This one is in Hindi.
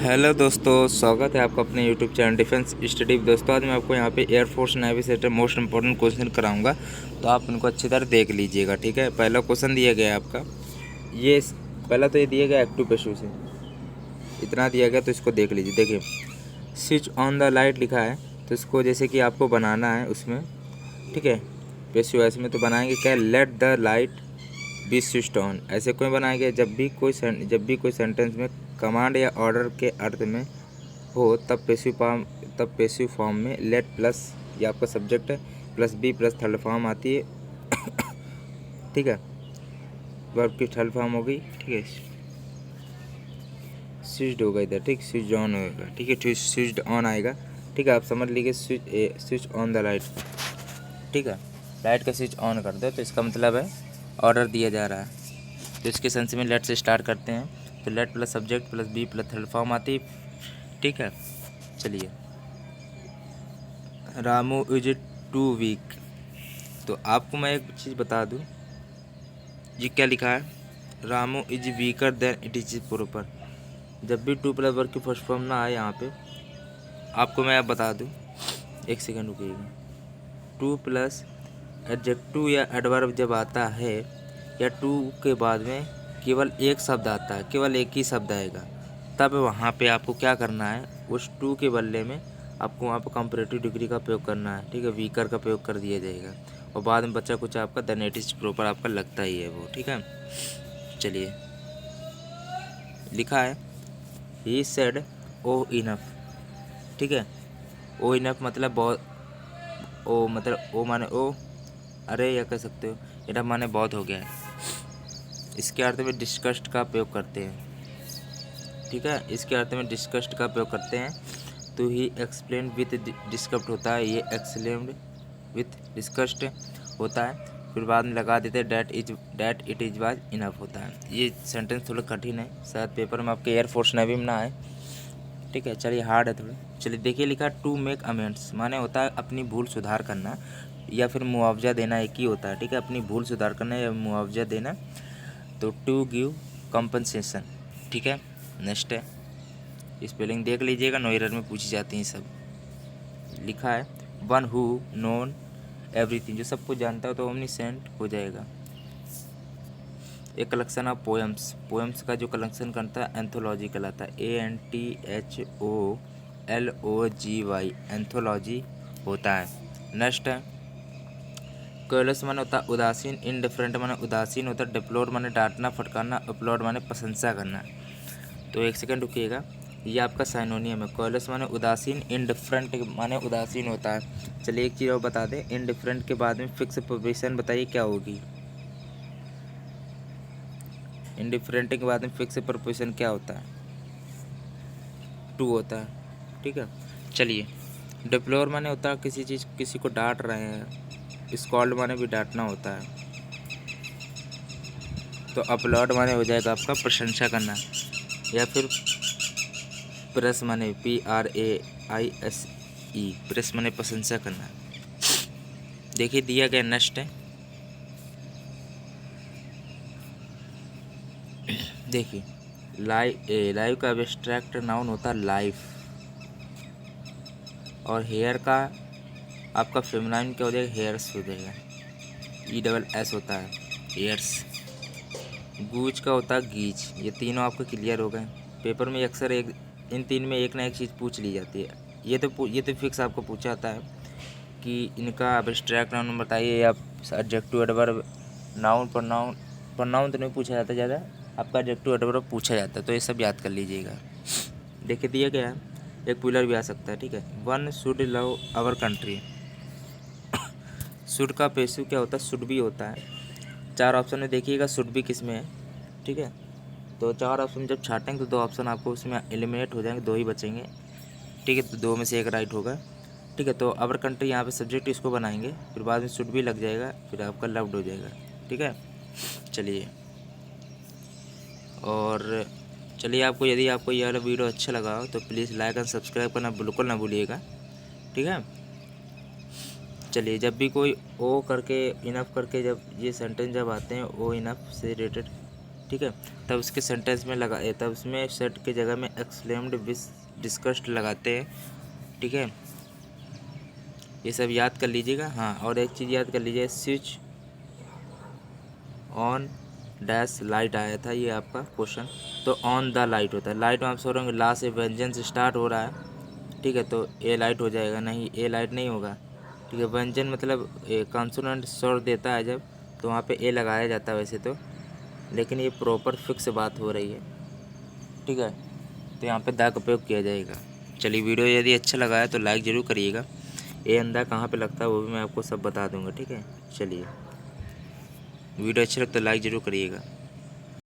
हेलो दोस्तों, स्वागत है आपका अपने यूट्यूब चैनल डिफेंस स्टडी। दोस्तों, आज मैं आपको यहाँ पे एयरफोर्स नेवी से मोस्ट इंपॉर्टेंट क्वेश्चन कराऊंगा, तो आप उनको अच्छी तरह देख लीजिएगा। ठीक है, पहला क्वेश्चन दिया गया है आपका, ये पहला तो ये दिया गया एक्टिव पैसिव से, इतना दिया गया, तो इसको देख लीजिए। देखिए, स्विच ऑन द लाइट लिखा है, तो इसको जैसे कि आपको बनाना है उसमें, ठीक है, पैसिव वॉइस में, तो बनाएंगे क्या, let the light B switched on. ऐसे कोई बनाएंगे जब भी कोई सेंटेंस में कमांड या ऑर्डर के अर्थ में हो, तब पैसिव फॉर्म में लेट प्लस, ये आपका सब्जेक्ट है, plus be plus third form आती है। ठीक है, वर्ब की थर्ड फॉर्म हो गई। ठीक है, स्विच्ड होगा इधर, ठीक, स्विच ऑन होगा। ठीक है, स्विच्ड ऑन आएगा। ठीक है, आप समझ लीजिए स्विच ऑन द लाइट। ठीक है, लाइट का स्विच ऑन कर दो, तो इसका मतलब है ऑर्डर दिया जा रहा है। तो इसके सेंस में लेट से स्टार्ट करते हैं, तो let plus subject plus be plus third form आती। ठीक है, चलिए, रामू इज टू वीक। तो आपको मैं एक चीज़ बता दूं, ये क्या लिखा है, Ramu is weaker then it is proper. जब भी टू प्लस वर्ब की फर्स्ट फॉर्म ना आए यहाँ पे, आपको मैं अब बता दूं, एक सेकेंड रुकिएगा। टू प्लस एडजेक्टिव या एडवर्ब जब आता है, या टू के बाद में केवल एक शब्द आता है, केवल एक ही शब्द आएगा, तब वहाँ पे आपको क्या करना है, उस टू के बदले में आपको वहाँ पर कंपैरेटिव डिग्री का प्रयोग करना है। ठीक है, वीकर का प्रयोग कर दिया जाएगा, और बाद में बच्चा कुछ आपका द इट इज प्रॉपर आपका लगता ही है वो। ठीक है, चलिए, लिखा है ही सेड ओ इनफ। ठीक है, ओ इनफ मतलब बहुत, ओ मतलब ओ माने ओ, अरे या कह सकते हो इनफ माने बहुत हो गया है। इसके अर्थ में डिस्कस्ड का प्रयोग करते हैं। ठीक है, इसके अर्थ में डिस्कस्ड का प्रयोग करते हैं, तो ही एक्सप्लेन विथ डिस्कस्ड होता है, ये एक्सप्लेन विथ डिस्कस्ड होता है, फिर बाद में लगा देते हैं that it is was enough होता है। ये सेंटेंस थोड़ा कठिन है, शायद पेपर में आपके एयरफोर्स नेवी में ना आए। ठीक है, चलिए, हार्ड है थोड़ा। चलिए देखिए, लिखा टू मेक अमेंड्स माने होता है अपनी भूल सुधार करना, या फिर मुआवजा देना, एक ही होता है। ठीक है, अपनी भूल सुधार करना या मुआवजा देना, तो टू गिव कंपनसेशन। ठीक है, नेक्स्ट है, स्पेलिंग देख लीजिएगा, नो एरर में पूछी जाती हैं सब। लिखा है वन हु नोन एवरीथिंग, जो सब कुछ जानता है, तो ओमनीसेंट हो जाएगा। एक कलेक्शन ऑफ पोएम्स का जो कलेक्शन करता है एंथोलॉजी कहलाता है, ANTHOLOGY, एंथोलॉजी होता है। नेक्स्ट है, केयरलेस माने होता है उदासीन, इनडिफरेंट माने उदासीन होता है, डिप्लोर माने डांटना फटकारना, अपलोड माने प्रशंसा करना। तो एक सेकंड रुकिएगा, ये आपका साइनोनियम है। केयरलेस माने उदासीन, इनडिफरेंट माने उदासीन होता है। चलिए एक चीज़ और बता दें, इनडिफरेंट के बाद में फिक्स प्रोपोजिशन बताइए क्या होगी। इनडिफरेंट के बाद में फिक्स प्रोपोजिशन क्या होता है, टू होता है। ठीक है, चलिए, डिप्लोर माने होता है किसी को डांट रहे हैं, स्कॉल्ड माने भी डांटना होता है, तो अपलॉड माने हो जाएगा आपका प्रशंसा करना, या फिर प्रेस माने PRAISE, प्रेस माने प्रशंसा करना। देखिए दिया गया, नेक्स्ट है, देखिए, लाइव का एब्स्ट्रैक्ट नाउन होता है लाइफ, और हेयर का आपका फेमिनाइन क्या हो जाएगा, हेयर्स हो जाएगा, ESS होता है, हेयर्स। गूज का होता है गीज। ये तीनों आपके क्लियर हो गए। पेपर में अक्सर इन तीन में एक ना एक चीज़ पूछ ली जाती है। ये तो फिक्स आपको पूछा जाता है कि इनका एब्स्ट्रैक्ट नाउन बताइए, या एडजेक्टिव एडवर्ब, नाउन प्रोनाउन तो नहीं पूछा जाता ज़्यादा, आपका एडजेक्टिव एडवर्ब पूछा जाता है, तो ये सब याद कर लीजिएगा। देखिए दिया गया है, एक पुलर भी आ सकता है। ठीक है, one should love our country. Should का पैसिव क्या होता है, शुड भी होता है। चार ऑप्शन में देखिएगा शुड भी किस में है। ठीक है, तो चार ऑप्शन जब छाटेंगे तो दो ऑप्शन आपको उसमें एलिमिनेट हो जाएंगे, दो ही बचेंगे। ठीक है, तो दो में से एक राइट होगा। ठीक है, तो अवर कंट्री यहाँ पे सब्जेक्ट इसको बनाएंगे, फिर बाद में शुड भी लग जाएगा, फिर आपका लव्ड हो जाएगा। ठीक है, चलिए, और चलिए, यदि आपको ये वाला वीडियो अच्छा लगा हो तो प्लीज़ लाइक एंड सब्सक्राइब करना बिल्कुल ना भूलिएगा। ठीक है, चलिए, जब भी कोई ओ करके इनफ करके जब ये सेंटेंस जब आते हैं, ओ इनफ से रिलेटेड, ठीक है। तब उसके सेंटेंस में लगा तब उसमें सेट की जगह में एक्सक्लेम्ड विस डिस्कस्ड लगाते हैं, ठीक है। ये सब याद कर लीजिएगा। हाँ, और एक चीज़ याद कर लीजिए, स्विच ऑन डैश लाइट आया था, ये आपका क्वेश्चन। तो ऑन द लाइट होता है, लाइट में आप सो रहे होंगे, ला से व्यंजन से स्टार्ट हो रहा है, ठीक है, तो ए लाइट हो जाएगा। नहीं, ए लाइट नहीं होगा, ठीक है। व्यंजन मतलब कॉन्सोनेंट स्वर देता है जब, तो वहाँ पे ए लगाया जाता है वैसे तो, लेकिन ये प्रॉपर फिक्स बात हो रही है, ठीक है। तो यहाँ पे दा का उपयोग किया जाएगा। चलिए, वीडियो यदि अच्छा लगा है तो लाइक ज़रूर करिएगा। ए अंदा कहाँ पे लगता है वो भी मैं आपको सब बता दूंगा, ठीक है। चलिए, वीडियो अच्छा लगता है तो लाइक ज़रूर करिएगा।